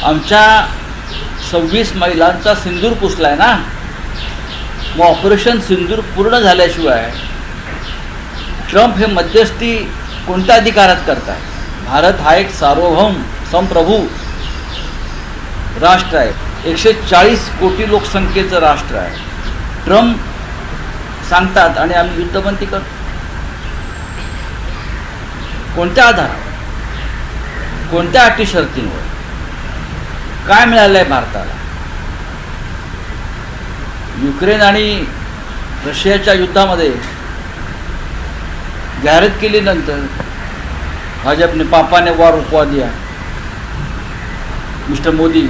आमच्या 26 महिलांचा सिंदूर पुसलाय ना, मग ऑपरेशन सिंदूर पूर्ण झाल्याशिवाय ट्रम्प हे मध्यस्थी कोणत्या अधिकारात करताय? भारत हा एक सार्वभौम संप्रभू राष्ट्र आहे, 140 कोटी लोकसंख्येचं राष्ट्र आहे. ट्रम्प सांगतात आणि आम्ही युद्धबंदी करतो. कोणत्या आधारावर, कोणत्या अटी शर्तींवर? काय मिळालं आहे भारताला? युक्रेन आणि रशियाच्या युद्धामध्ये जाहिरात केल्यानंतर भाजपने पापा ने वार रुकवा दिया, मिस्टर मोदी.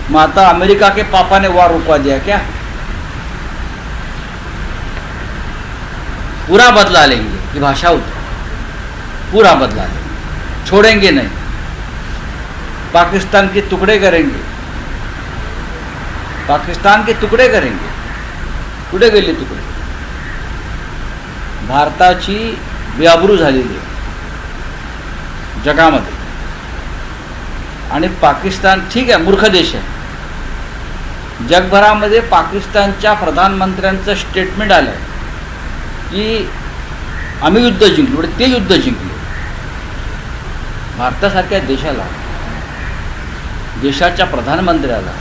मग आता अमेरिका के पापा ने वार रुकवा दिया क्या? पूरा बदला लेंगे, ये भाषा होती. पूरा बदला लेंगे, छोड़ेंगे नहीं, पाकिस्तान के टुकड़े करेंगे, पाकिस्तान के तुकडे करेंगे. कुठे गेले तुकडे? भारताची बेआबरू झालेली आहे जगामध्ये. आणि पाकिस्तान ठीक आहे, मूर्ख देश आहे. जगभरामध्ये पाकिस्तानच्या प्रधानमंत्र्यांचं स्टेटमेंट आलं आहे की आम्ही युद्ध जिंकलो, ते युद्ध जिंकले. भारतासारख्या देशाला, देशाच्या प्रधानमंत्र्याला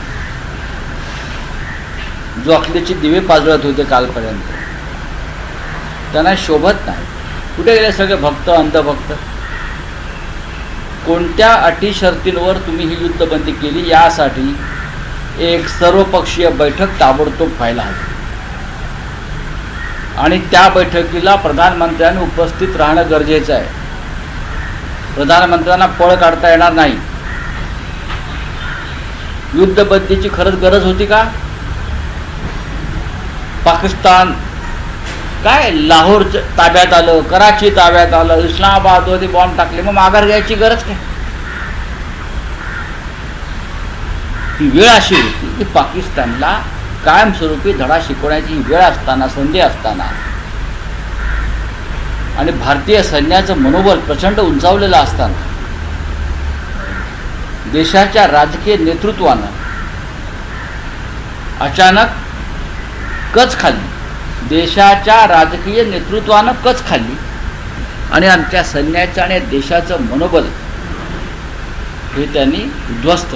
जो अखिलेचे दिवे पाजळत होते कालपर्यंत, त्यांना शोभत नाही. कुठे गेले सगळे भक्त, अंधभक्त? कोणत्या अटी शर्तींवर तुम्ही ही युद्धबंदी केली? यासाठी एक सर्वपक्षीय बैठक ताबडतोब व्हायला हवी आणि त्या बैठकीला प्रधानमंत्र्यांनी उपस्थित राहणं गरजेचं आहे. प्रधानमंत्र्यांना पळ काढता येणार नाही. युद्धबंदीची खरंच गरज होती का? पाकिस्तान काय लाहोर ताब्यात आलं, कराची ताब्यात आलं, इस्लामाबादमध्ये बॉम्ब टाकले, मग माघार घ्यायची गरज काय? ही वेळ अशी होती की पाकिस्तानला कायमस्वरूपी धडा शिकवण्याची वेळ असताना, संधी असताना, आणि भारतीय सैन्याचं मनोबल प्रचंड उंचावलेलं असताना देशाच्या राजकीय नेतृत्वानं अचानक कच खाल्ली. देशाच्या राजकीय नेतृत्वानं कच खाल्ली आणि आमच्या सैन्याचं आणि देशाचं मनोबल हे त्यांनी उद्ध्वस्त